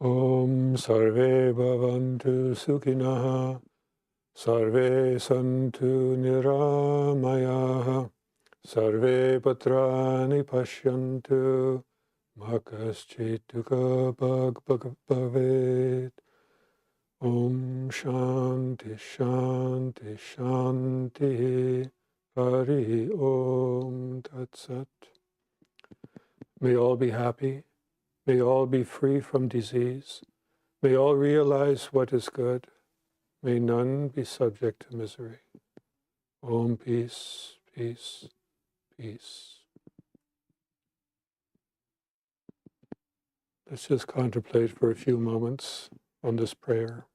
Om Sarve Bhavantu Sukhinah, Sarve Santu Niramayaha, Sarve Patrani Pashyantu, Makaschit Dukkha Bhavet. Om Shanti Shanti Shanti Hari Om Tat Sat. May all be happy. May all be free from disease. May all realize what is good. May none be subject to misery. Om peace, peace, peace. Let's just contemplate for a few moments on this prayer.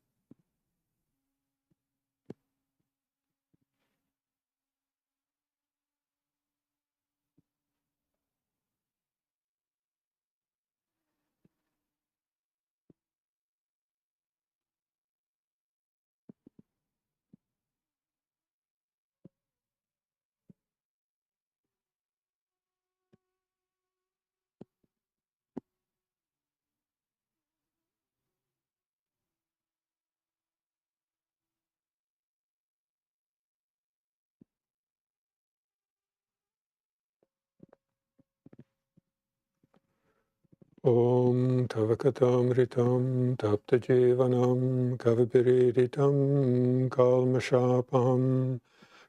Om Tavakatam Ritam Tapta Jivanam Kavipiriditam Kalmashapam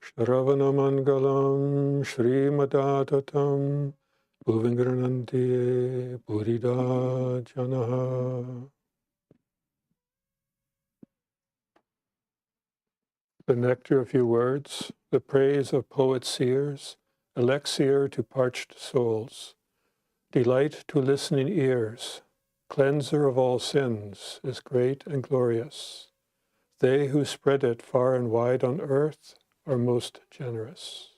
Shravanamangalam Shrimadatam Bhuvingaranantiye Burida Janaha. The nectar of few words, the praise of poet-seers, elixir to parched souls. Delight to listening ears, cleanser of all sins, is great and glorious. They who spread it far and wide on earth are most generous.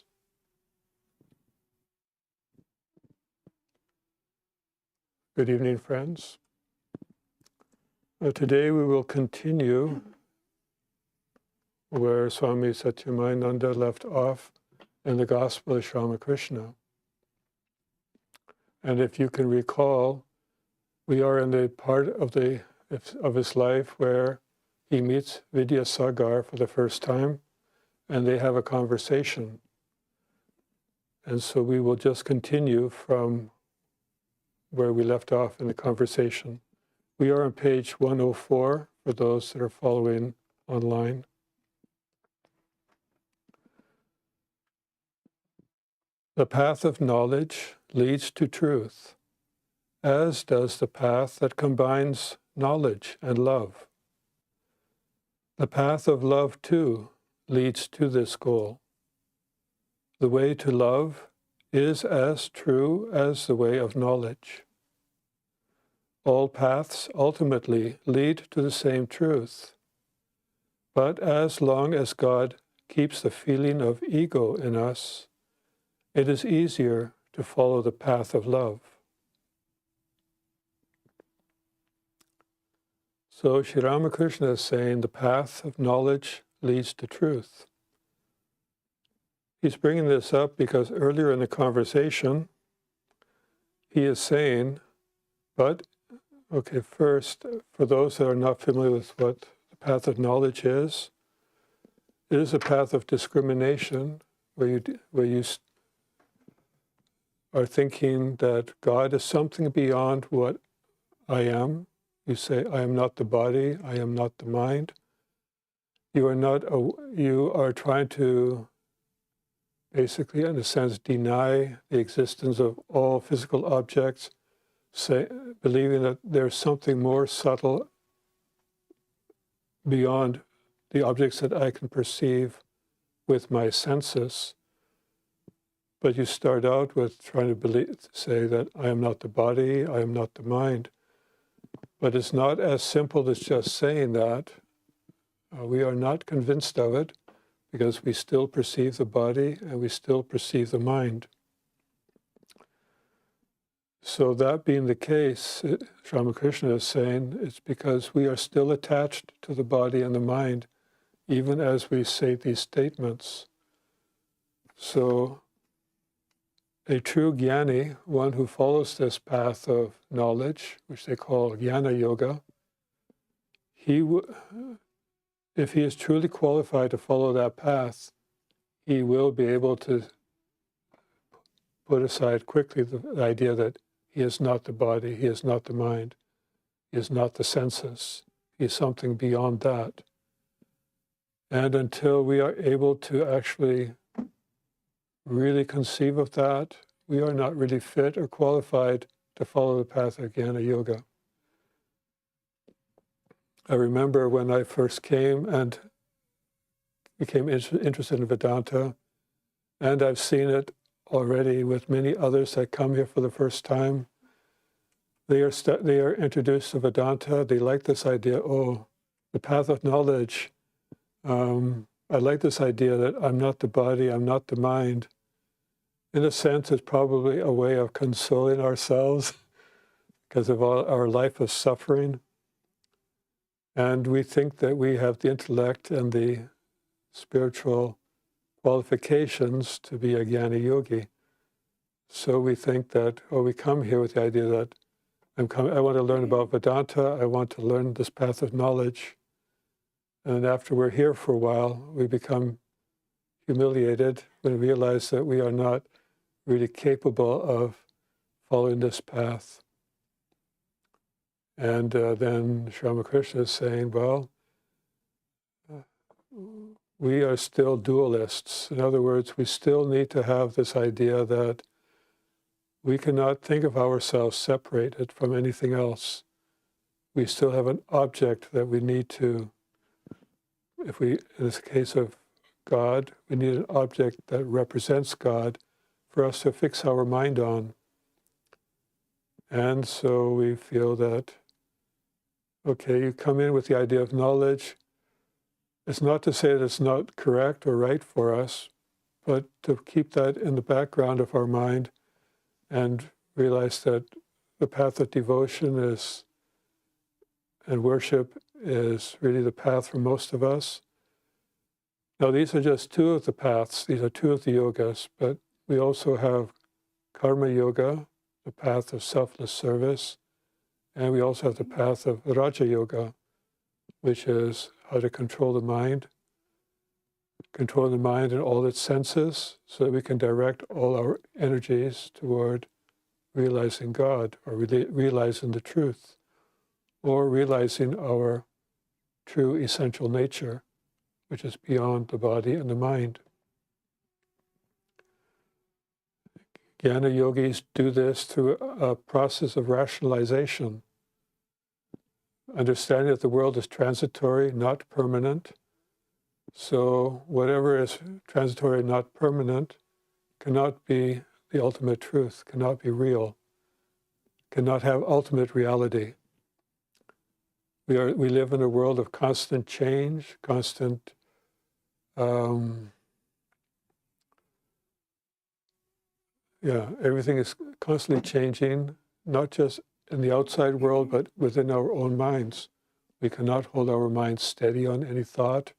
Good evening, friends. Today we will continue where Swami Nikhilananda left off in the Gospel of Sri Ramakrishna. And if you can recall, we are in the part of his life where he meets Vidyasagar for the first time, and they have a conversation. And so we will just continue from where we left off in the conversation. We are on page 104 for those that are following online. The path of knowledge leads to truth, as does the path that combines knowledge and love. The path of love, too, leads to this goal. The way to love is as true as the way of knowledge. All paths ultimately lead to the same truth. But as long as God keeps the feeling of ego in us, it is easier to follow the path of love. So Sri Ramakrishna is saying the path of knowledge leads to truth. He's bringing this up because earlier in the conversation, he is saying, first, for those that are not familiar with what the path of knowledge is, it is a path of discrimination where you are thinking that God is something beyond what I am. You say, I am not the body, I am not the mind. You are trying to basically, in a sense, deny the existence of all physical objects, believing that there's something more subtle beyond the objects that I can perceive with my senses. But you start out with trying to say that I am not the body, I am not the mind. But it's not as simple as just saying that. We are not convinced of it because we still perceive the body and we still perceive the mind. So that being the case, Ramakrishna is saying it's because we are still attached to the body and the mind, even as we say these statements. So a true jnani, one who follows this path of knowledge, which they call jnana yoga, if he is truly qualified to follow that path, he will be able to put aside quickly the idea that he is not the body, he is not the mind, he is not the senses, he is something beyond that. And until we are able to actually really conceive of that, we are not really fit or qualified to follow the path of Jnana Yoga. I remember when I first came and became interested in Vedanta, and I've seen it already with many others that come here for the first time. They are introduced to Vedanta. They like this idea, the path of knowledge. I like this idea that I'm not the body, I'm not the mind. In a sense, it's probably a way of consoling ourselves because of all our life of suffering. And we think that we have the intellect and the spiritual qualifications to be a Jnana Yogi. So we think that, we come here with the idea that I want to learn about Vedanta, I want to learn this path of knowledge. And after we're here for a while, we become humiliated when we realize that we are not really capable of following this path. And then Sri Ramakrishna is saying, we are still dualists. In other words, we still need to have this idea that we cannot think of ourselves separated from anything else. We still have an object that we need to, in this case of God, we need an object that represents God for us to fix our mind on. And so we feel that, you come in with the idea of knowledge. It's not to say that it's not correct or right for us, but to keep that in the background of our mind and realize that the path of devotion and worship is really the path for most of us. Now, these are just two of the paths, these are two of the yogas, but we also have karma yoga, the path of selfless service, and we also have the path of Raja Yoga, which is how to control the mind and all its senses, so that we can direct all our energies toward realizing God, or realizing the truth, or realizing our true essential nature, which is beyond the body and the mind. Jnana yogis do this through a process of rationalization, understanding that the world is transitory, not permanent. So whatever is transitory and not permanent cannot be the ultimate truth, cannot be real, cannot have ultimate reality. We live in a world of constant change, constant everything is constantly changing, not just in the outside world, but within our own minds. We cannot hold our minds steady on any thought.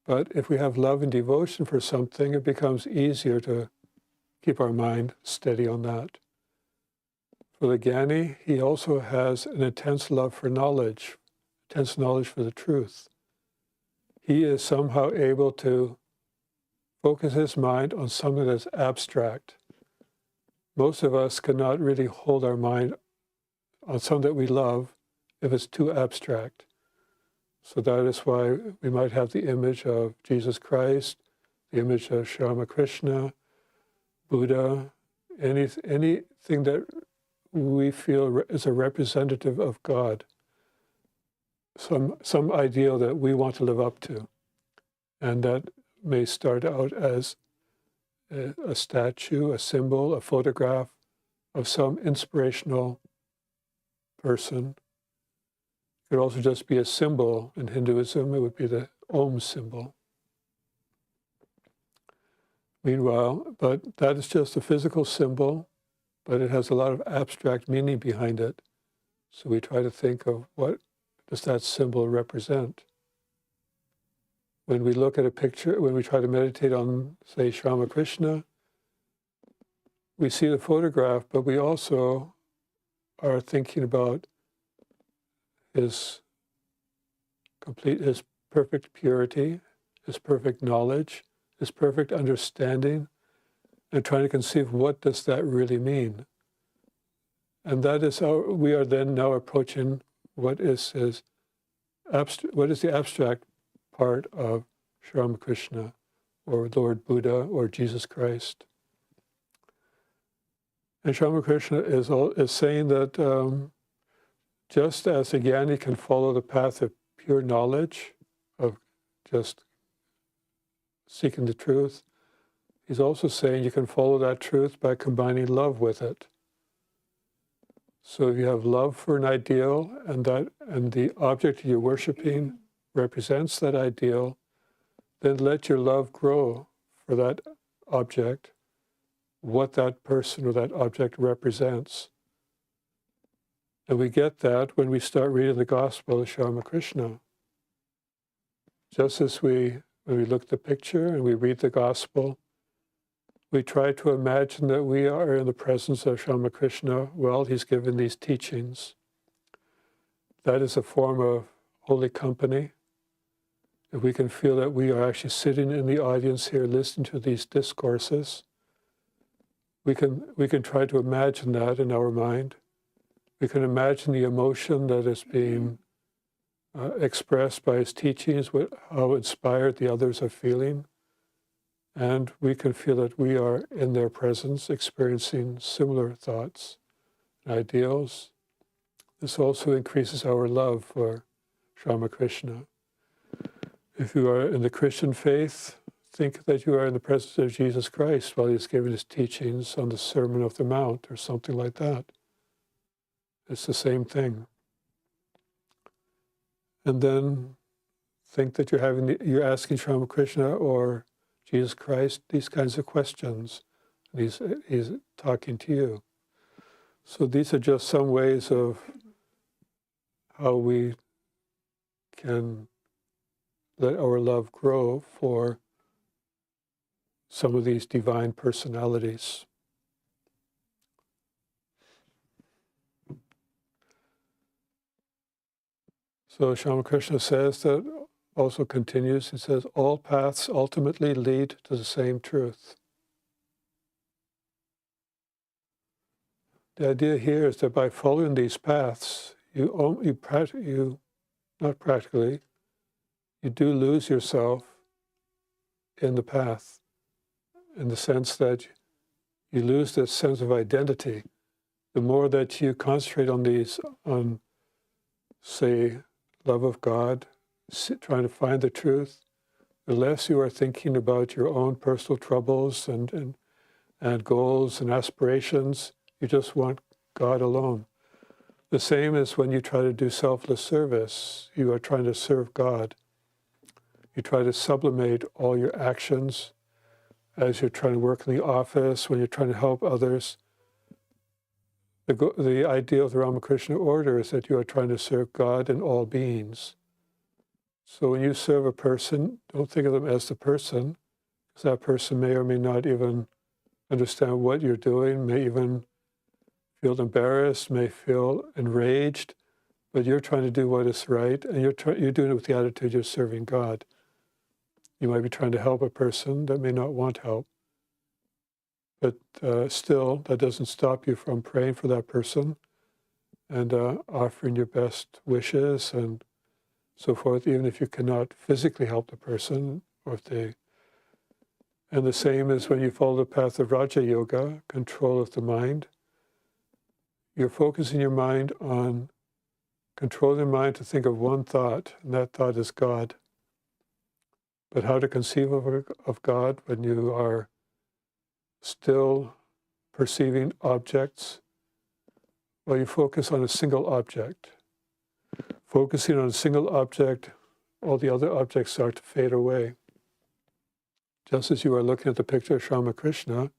But if we have love and devotion for something, it becomes easier to keep our mind steady on that. For the Jnani, he also has an intense love for knowledge, intense knowledge for the truth. He is somehow able to focus his mind on something that's abstract. Most of us cannot really hold our mind on something that we love if it's too abstract. So that is why we might have the image of Jesus Christ, the image of Sri Ramakrishna, Buddha, anything that we feel is a representative of God, some ideal that we want to live up to. And that may start out as a statue, a symbol, a photograph of some inspirational person. It could also just be a symbol. In Hinduism, it would be the Om symbol. Meanwhile, but that is just a physical symbol, but it has a lot of abstract meaning behind it. So we try to think of what does that symbol represent. When we look at a picture, when we try to meditate on, say, Sri Ramakrishna, we see the photograph, but we also are thinking about his his perfect purity, his perfect knowledge, his perfect understanding, and trying to conceive what does that really mean. And that is how we are then now approaching what is the abstract part of Sri Ramakrishna, or Lord Buddha, or Jesus Christ. And Sri Ramakrishna is saying that just as a jnani can follow the path of pure knowledge, of just seeking the truth, he's also saying you can follow that truth by combining love with it. So if you have love for an ideal, and the object you're worshiping represents that ideal, then let your love grow for that object, what that person or that object represents. And we get that when we start reading the Gospel of Sri Ramakrishna. Just as when we look at the picture and we read the Gospel, we try to imagine that we are in the presence of Sri Ramakrishna while he's given these teachings. That is a form of holy company. If we can feel that we are actually sitting in the audience here listening to these discourses, we can try to imagine that in our mind. We can imagine the emotion that is being expressed by his teachings, how inspired the others are feeling. And we can feel that we are in their presence, experiencing similar thoughts and ideals. This also increases our love for Sri Ramakrishna. If you are in the Christian faith, think that you are in the presence of Jesus Christ while he's giving his teachings on the Sermon of the Mount or something like that. It's the same thing. And then think that you're asking Sri Ramakrishna or Jesus Christ these kinds of questions. He's talking to you. So these are just some ways of how we can let our love grow for some of these divine personalities. So Sri Ramakrishna says that, also continues, he says, all paths ultimately lead to the same truth. The idea here is that by following these paths, you do lose yourself in the path, in the sense that you lose this sense of identity. The more that you concentrate on, say, love of God, trying to find the truth, the less you are thinking about your own personal troubles and goals and aspirations. You just want God alone. The same as when you try to do selfless service. You are trying to serve God. You try to sublimate all your actions as you're trying to work in the office, when you're trying to help others. The ideal of the Ramakrishna order is that you are trying to serve God and all beings. So when you serve a person, don't think of them as the person, because that person may or may not even understand what you're doing, may even feel embarrassed, may feel enraged, but you're trying to do what is right, and you're doing it with the attitude you're serving God. You might be trying to help a person that may not want help, but still, that doesn't stop you from praying for that person and offering your best wishes and so forth, even if you cannot physically help the person, and the same as when you follow the path of Raja Yoga, control of the mind. You're focusing your mind on controlling your mind to think of one thought, and that thought is God. But how to conceive of God when you are still perceiving objects? Well, you focus on a single object. Focusing on a single object, all the other objects start to fade away. Just as you are looking at the picture of Sri Ramakrishna,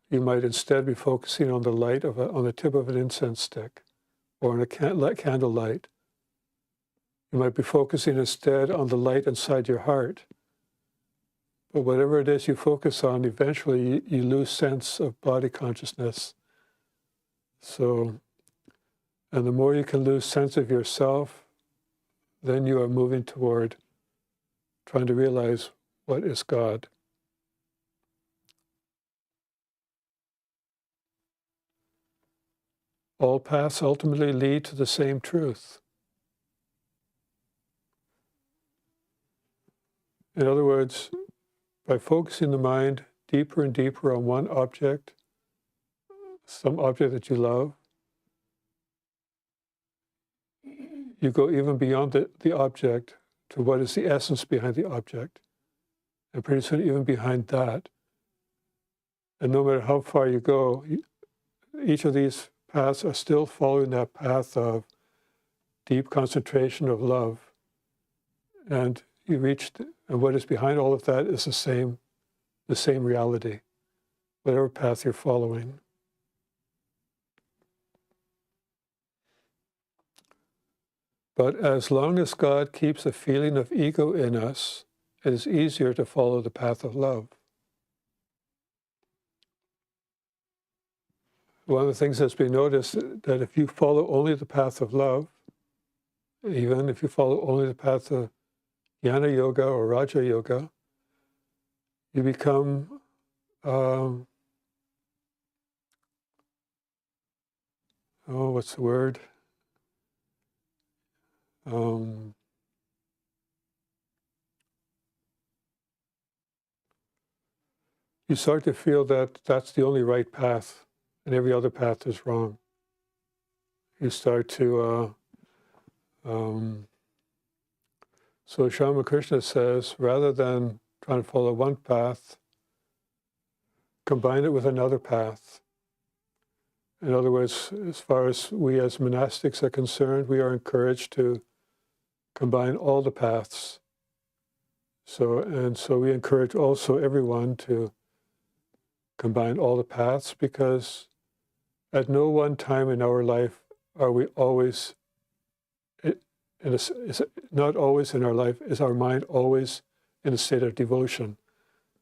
you might instead be focusing on the light on the tip of an incense stick or on a candle light. You might be focusing instead on the light inside your heart. But whatever it is you focus on, eventually you lose sense of body consciousness. So, and the more you can lose sense of yourself, then you are moving toward trying to realize what is God. All paths ultimately lead to the same truth. In other words, by focusing the mind deeper and deeper on one object, some object that you love, you go even beyond the object to what is the essence behind the object. And pretty soon, even behind that. And no matter how far you go, each of these paths are still following that path of deep concentration of love. And you reach, and what is behind all of that is the same reality, whatever path you're following. But as long as God keeps a feeling of ego in us, it is easier to follow the path of love. One of the things that's been noticed that if you follow only the path of love, even if you follow only the path of Jnana Yoga or Raja Yoga, you become what's the word? You start to feel that that's the only right path and every other path is wrong. You start to, so Swami Ramakrishna says, rather than trying to follow one path, combine it with another path. In other words, as far as we as monastics are concerned, we are encouraged to combine all the paths. So we encourage also everyone to combine all the paths, because at no one time in our life are we always, not always in our life is our mind always in a state of devotion.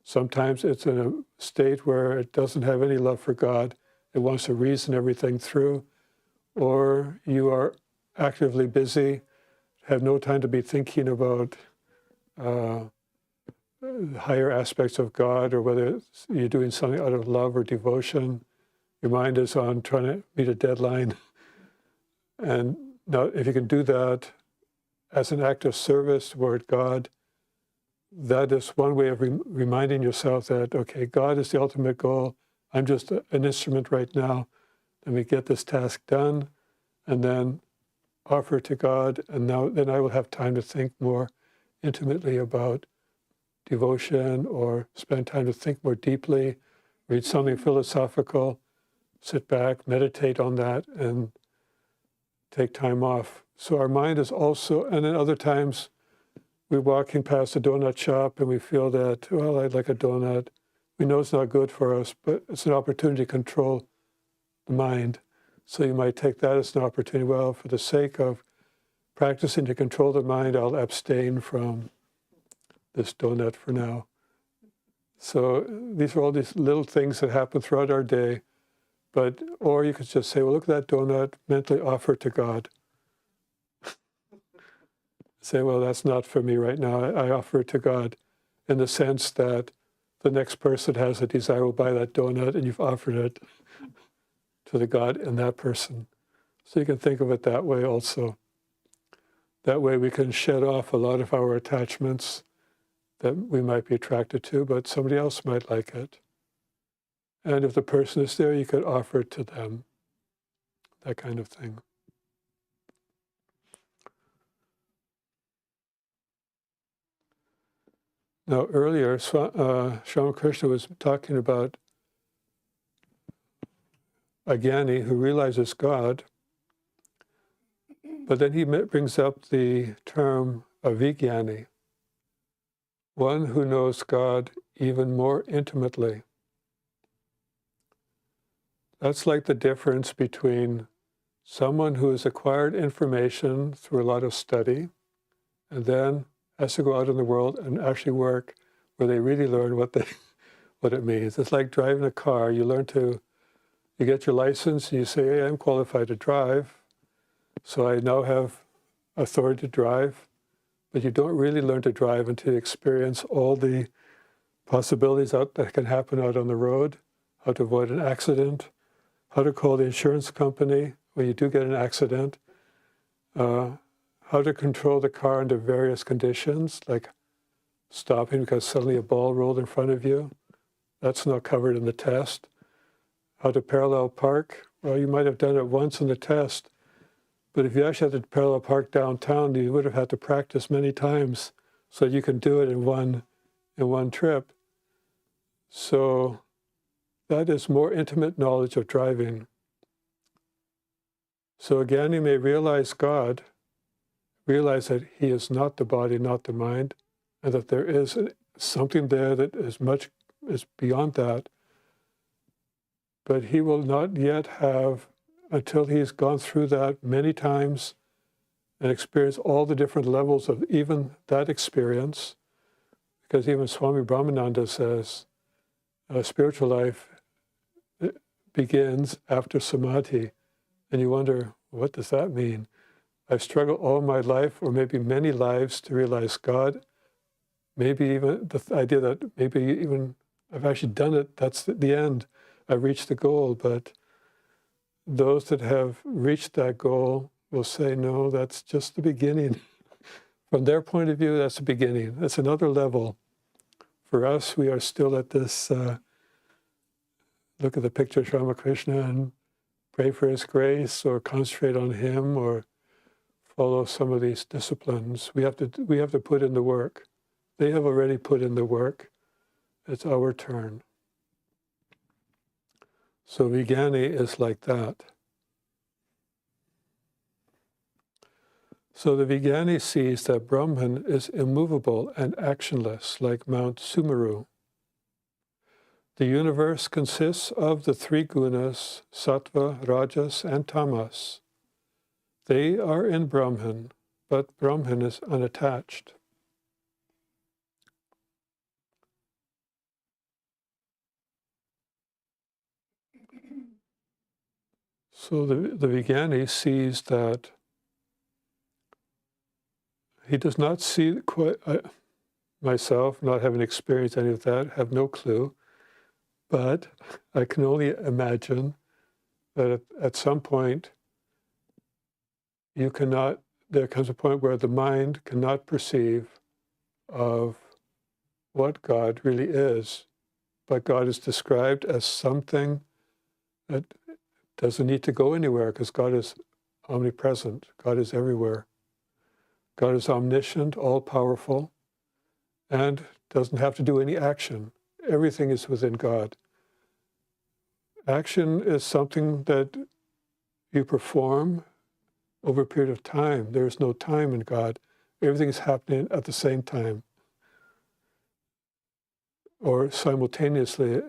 Sometimes it's in a state where it doesn't have any love for God. It wants to reason everything through, or you are actively busy, have no time to be thinking about higher aspects of God, or whether you're doing something out of love or devotion. Your mind is on trying to meet a deadline. And now, if you can do that as an act of service toward God, that is one way of reminding yourself that, okay, God is the ultimate goal. I'm just an instrument right now. Let me get this task done, and then offer it to God. And then I will have time to think more intimately about devotion, or spend time to think more deeply, read something philosophical, sit back, meditate on that, and take time off. So our mind is also, and then other times we're walking past a donut shop and we feel that, well, I'd like a donut. We know it's not good for us, but it's an opportunity to control the mind. So you might take that as an opportunity. Well, for the sake of practicing to control the mind, I'll abstain from this donut for now. So these are all these little things that happen throughout our day. Or you could just say, well, look at that donut, mentally offer it to God. Say, well, that's not for me right now. I offer it to God, in the sense that the next person has a desire will buy that donut, and you've offered it to the God in that person. So you can think of it that way also. That way we can shed off a lot of our attachments that we might be attracted to, but somebody else might like it. And if the person is there, you could offer it to them. That kind of thing. Now earlier, Swami Krishna was talking about a jnani who realizes God, but then he brings up the term Avijnani, one who knows God even more intimately. That's like the difference between someone who has acquired information through a lot of study and then has to go out in the world and actually work where they really learn what it means. It's like driving a car. You get your license and you say, hey, I'm qualified to drive, so I now have authority to drive. but you don't really learn to drive until you experience all the possibilities that can happen out on the road, how to avoid an accident, how to call the insurance company when you do get an accident, how to control the car under various conditions, like stopping because suddenly a ball rolled in front of you. That's not covered in the test. How to parallel park. Well, you might have done it once in the test, but if you actually had to parallel park downtown, you would have had to practice many times so you can do it in one trip. So that is more intimate knowledge of driving. So again, you may realize God, realize that He is not the body, not the mind, and that there is something there that is beyond that. But He will not yet have, until He's gone through that many times and experienced all the different levels of even that experience, because even Swami Brahmananda says, spiritual life begins after samadhi. And you wonder, what does that mean? I've struggled all my life, or maybe many lives, to realize God. Maybe even the idea that maybe even I've actually done it, that's the end. I've reached the goal. But those that have reached that goal will say, no, that's just the beginning. From their point of view, that's the beginning. That's another level. For us, we are still at this, look at the picture of Ramakrishna and pray for his grace, or concentrate on him, or follow some of these disciplines. We have to put in the work. They have already put in the work. It's our turn. So Vijnani is like that. So the Vijnani sees that Brahman is immovable and actionless, like Mount Sumeru. The universe consists of the three gunas, sattva, rajas, and tamas. They are in Brahman, but Brahman is unattached. So the Vijnani sees that he does not see quite, myself, not having experienced any of that, have no clue, but I can only imagine that at some point there comes a point where the mind cannot perceive of what God really is, but God is described as something that doesn't need to go anywhere, because God is omnipresent, God is everywhere. God is omniscient, all-powerful, and doesn't have to do any action. Everything is within God. Action is something that you perform over a period of time. There is no time in God. Everything is happening at the same time, or simultaneously.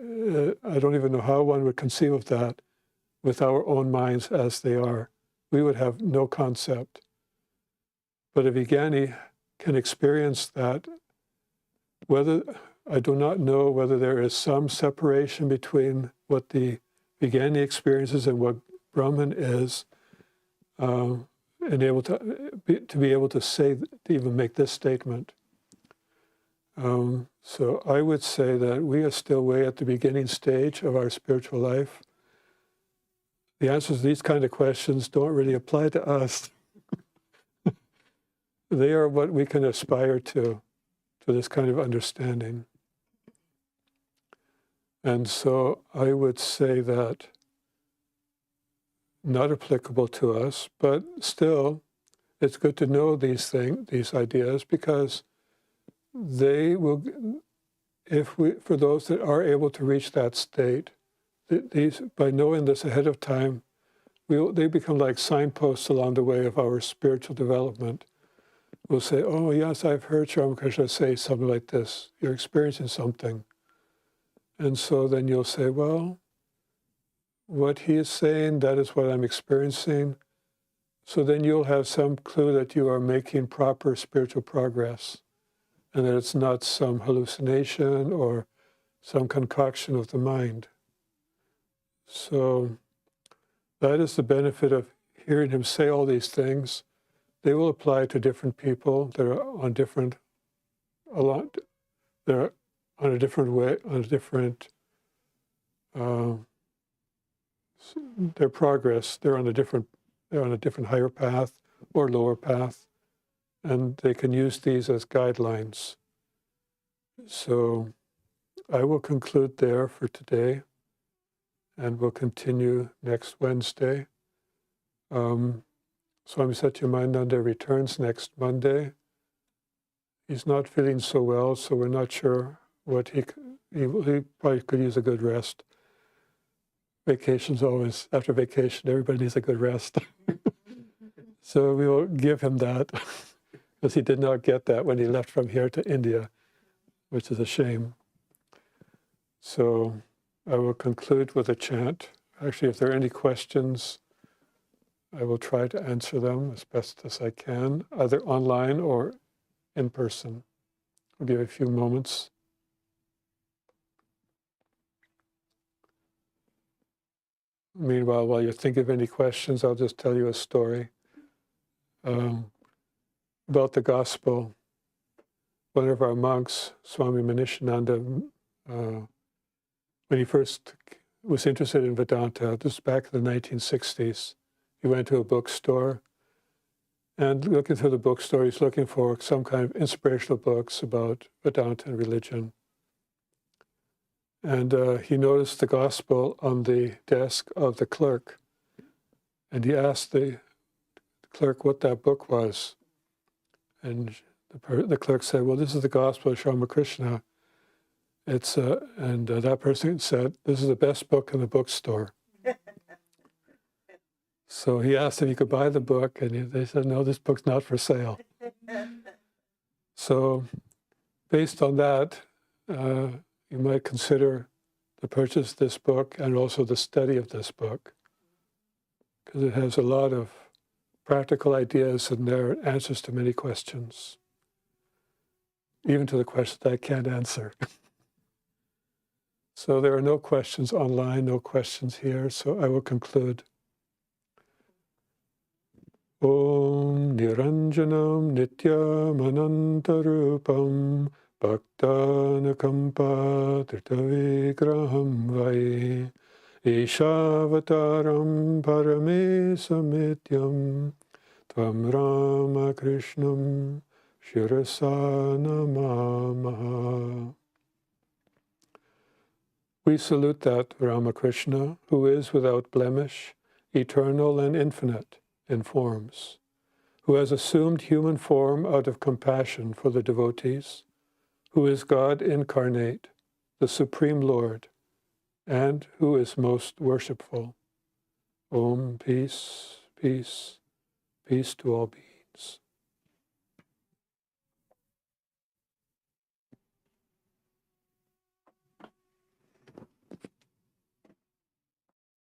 I don't even know how one would conceive of that with our own minds as they are. We would have no concept. But a Vijnani can experience that. Whether, I do not know whether there is some separation between what the Vijnani experiences and what Brahman is, and able to be able to say, to even make this statement. So I would say that we are still way at the beginning stage of our spiritual life. The answers to these kind of questions don't really apply to us. They are what we can aspire to this kind of understanding. And so I would say that not applicable to us, but still it's good to know these ideas, because they will, for those that are able to reach that state, by knowing this ahead of time, they become like signposts along the way of our spiritual development. We'll say, oh yes, I've heard Sri Ramakrishna say something like this. You're experiencing something. And so then you'll say, well, what he is saying, that is what I'm experiencing. So then you'll have some clue that you are making proper spiritual progress, and that it's not some hallucination or some concoction of the mind. So that is the benefit of hearing him say all these things, they will apply to different people that are on different, they're on a different way, on a different, their progress, they're on a different higher path or lower path, and they can use these as guidelines. So I will conclude there for today, and we'll continue next Wednesday. Swami Satchidananda returns next Monday. He's not feeling so well, so we're not sure what he probably could use a good rest. Vacation's always, after vacation, everybody needs a good rest. So we will give him that, because he did not get that when he left from here to India, which is a shame. So I will conclude with a chant. Actually, if there are any questions, I will try to answer them as best as I can, either online or in person. I'll give a few moments. Meanwhile, while you think of any questions, I'll just tell you a story about the gospel. One of our monks, Swami Nikhilananda, when he first was interested in Vedanta, this was back in the 1960s, he went to a bookstore, and looking through the bookstore, he's looking for some kind of inspirational books about Vedanta and religion. And he noticed the gospel on the desk of the clerk. And he asked the clerk what that book was. And the clerk said, well, this is the Gospel of Sri Ramakrishna. And that person said, this is the best book in the bookstore. So he asked if he could buy the book, and they said, no, this book's not for sale. So based on that, you might consider the purchase of this book and also the study of this book, because it has a lot of practical ideas and there are answers to many questions, even to the questions I can't answer. So there are no questions online, no questions here, so I will conclude. Om Niranjanam Nityam Anantarupam Bhaktanakampa Tritavigraham Vai Ishavataram Paramesamityam Tvam Ramakrishnam Shirasa Namamaha. We salute that Ramakrishna, who is without blemish, eternal and infinite in forms, who has assumed human form out of compassion for the devotees, who is God incarnate, the Supreme Lord, and who is most worshipful. Om, peace, peace, peace to all beings.